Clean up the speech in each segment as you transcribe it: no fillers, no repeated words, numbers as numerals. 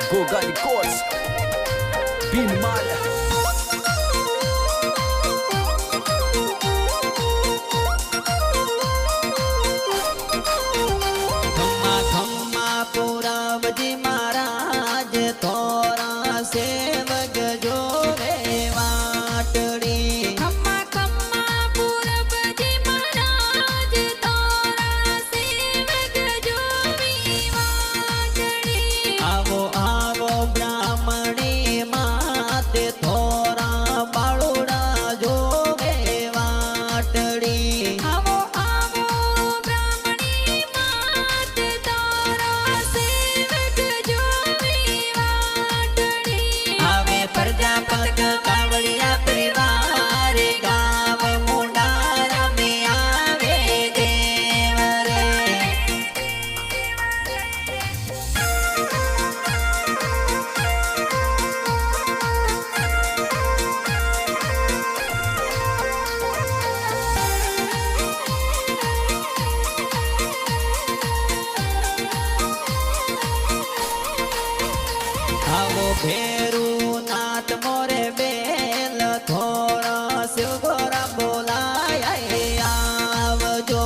Goga Records, Bin Mala. खम्मा खम्मा पूरा बजी महाराज थोरा सेवक जो रे वाटड़ी खम्मा खम्मा पूरा बजी महाराज थोरा सेवक जो रे वाटड़ी आवो आवो ब्राह्मणी माते थोरा बाळुड़ा जो रे वाटड़ी आवो आवो ब्राह्मणी मात तारा सेवक जो रे वाटड़ी आवे प्रजापत कावड़िया परिवार गाव मुंडारा में आवे देव रे आवो भेरू नाथ मोरे बेल थोड़ा शिव गोरा बोलाया आवजो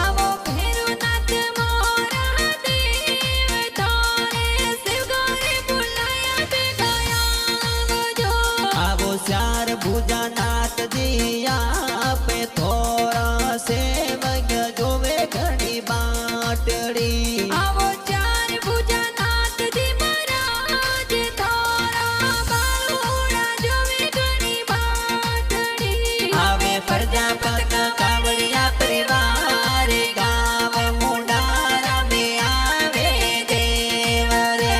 आवो भैरवनाथ मोरा देव तारे शिव गौरी बुलाया बेगाया आवजो आवो चार भुजा नाथ दिया पे थोड़ा सेवक जोवे घड़ी बाटड़ी आवो चार भुजा नाथ जी महाराज थारा बाळुड़ा जो वे घणी बाटड़ी आवे प्रजापत कावड़िया परिवार गाव मुंडारा में आवे देव रे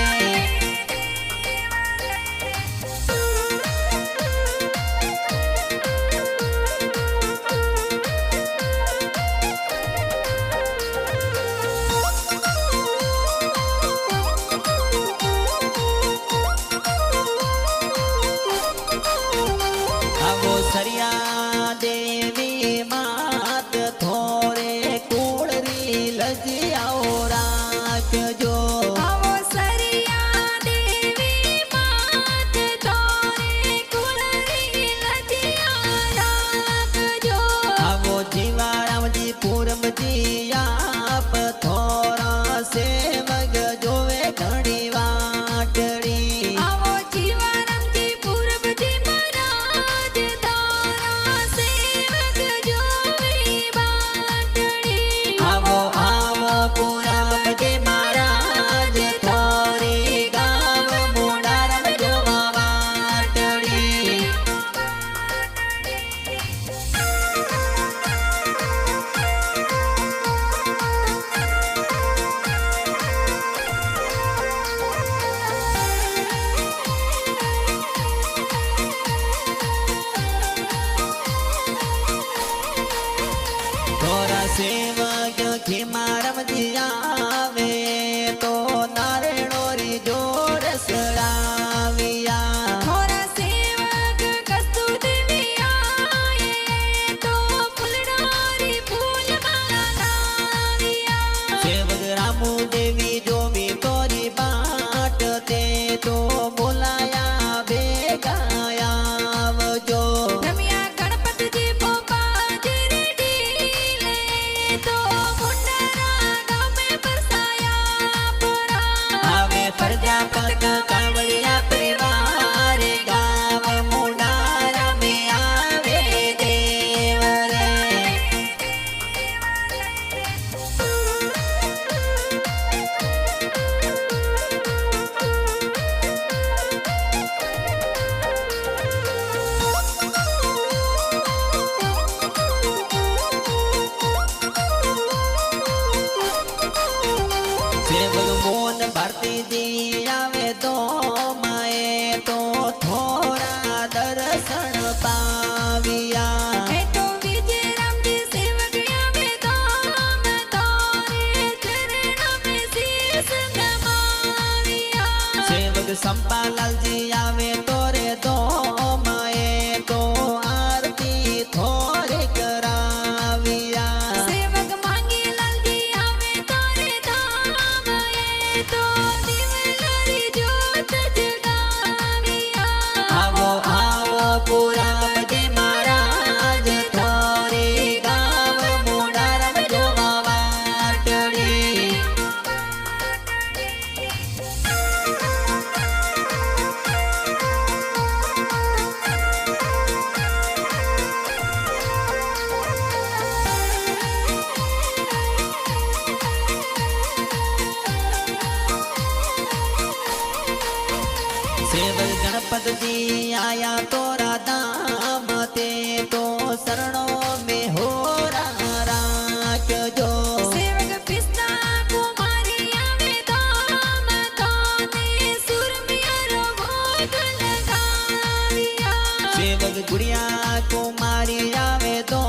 आवो सरिया देवी मात थोरे कूड़री लजियाओ राखजो आवो सरिया देवी मात तारे कुलरी लजिया राखजो आवो जीवाराम जी पूरब जी आप थोरा सेवक जोवे घड़ी वाटड़ी आवो जीवाराम जी पूरब जी महाराज तारा सेवक जो वे बाटड़ी आवो आवो पूरब जी महाराज थोरी गाव मुंडारा जोवा वाटड़ी थोरा सेवक खिमारम जी आवे तो नारेणोरी जोर सड़ाविया थोरा सेवक कस्तूर देवी आए तो फुलडारी फूल माला लाविया सेवक रामू देवी जो भी तोरी बाट ते तो बोलाया बेगाया जो रमिया गणपति जी भोपा जी रे डीले तो मुंडरा गाँव में आया तोरा दाम ते तो शरणों में हो राख जो સેવક પિસ્તા કુમારી આવે દામ તોને સુરમિયારો ભોગ લગાવ્યા सेवक गुड़िया कुमारी आवे तो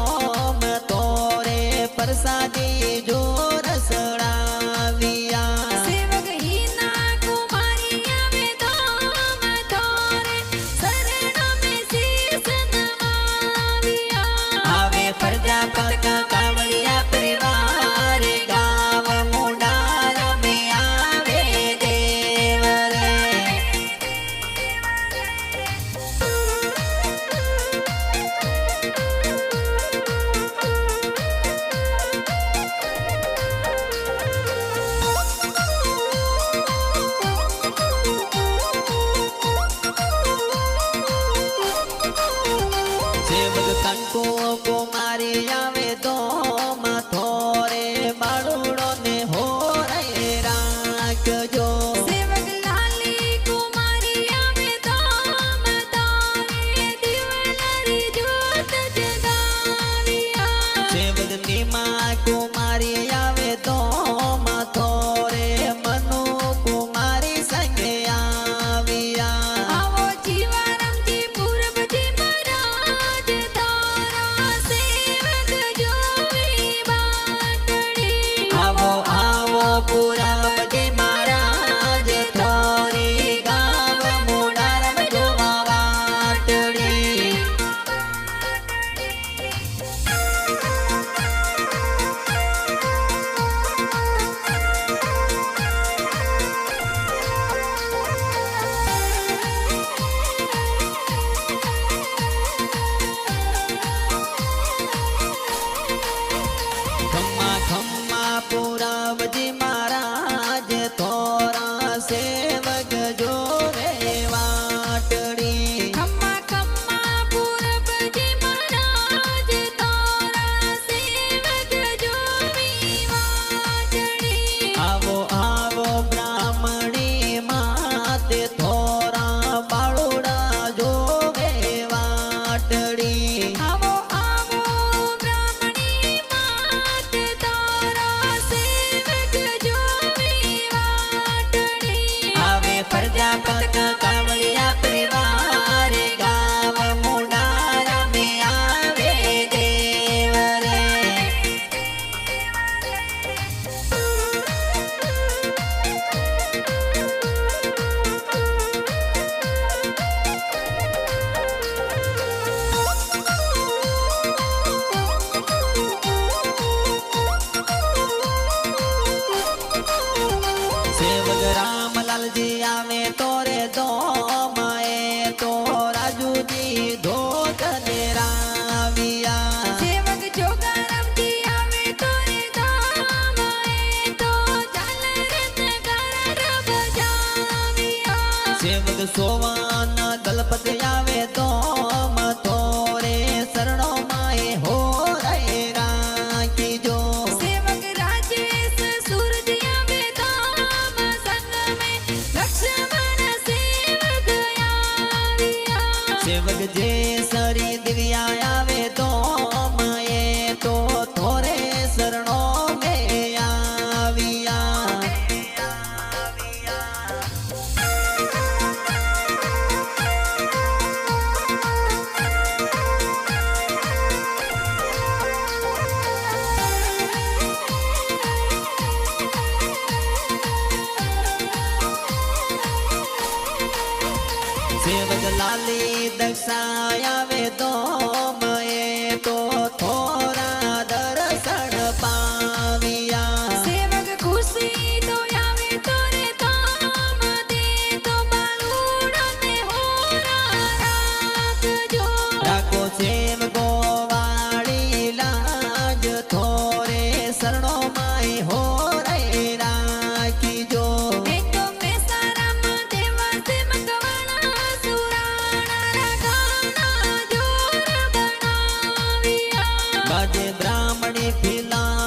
तोरे प्रसादी जो रसड़ाविया સેવક હીના કુમારી આવે દામ તોરે શરણ મે શીશ નમાવ્યા આવે પ્રજાપત કાવડિયા પરિવાર ગાવ મુંડાર में आवे देव रे सेवक कंको कुमारी आवे तो थोरे बाळुड़ो ने हो रे राख जो સેવક લાલી કુમારી આવે દામ તોરે દિવલરી જ્યોત જગાવ્યા सेवक नीमा कुमारी आवे तो थोरे मनु कुमारी संगे आविया આવો જીવારામજી પૂરબજી મહારાજ તારા સેવક જોવી બાટડી आवो आवो पूरा बजे महाराज थोरी गाव मुंडार में जोवा वाटड़ी खम्मा खम्मा पूरा बजे महाराज थोरा सेवक जोवे वाटड़ी ખમ્મા ખમ્મા પૂરબજી મહારાજ તારા સેવક જોવી વાટડી आवो आवो ब्राह्मणी माते थोरा बाळुड़ा जोवे वाटड़ी આવો આવો બ્રાહ્મણી માત તારા સેવક જોવી વાટડી આવે પ્રજાપત કાવડિયા પરિવાર ગાવ મુંડાર में आवे देव रे सेवक रामलाल जी आवे तोरे दो माए तो राजू जी धोत ने राविया સેવક જોગારામજી આવે તોરે ધામ એ તો ચાલ રત્નકર બજાવ્યા सेवक सोवान दलपति आवे तो तोरे शरणो माए हो रे राखी जो સેવક રાજેશ સૂરજ આવે ધામ સંગ મે લક્ષ્મણ સેવક આવ્યા सेवक जे सरी दिव्या आवे तो माए तो थोरे शरणो में आविया सेवक लाली दक्षाया वे तो मये तो थोरा दर्शन पाविया સેવક ખુશી તો આવે તોરે ધામ દે તો બાલુડો ને હોરા રાખજો રાખો સેવકો વાળી લાજ થોરે શરણો માય હો રે રાખી જો એ તો મેસારામ દેવા સેવકવાળા સુરાણા રાઘાના જોર બનાવ્યા બાજે બ્રાહ્મણી ફિલા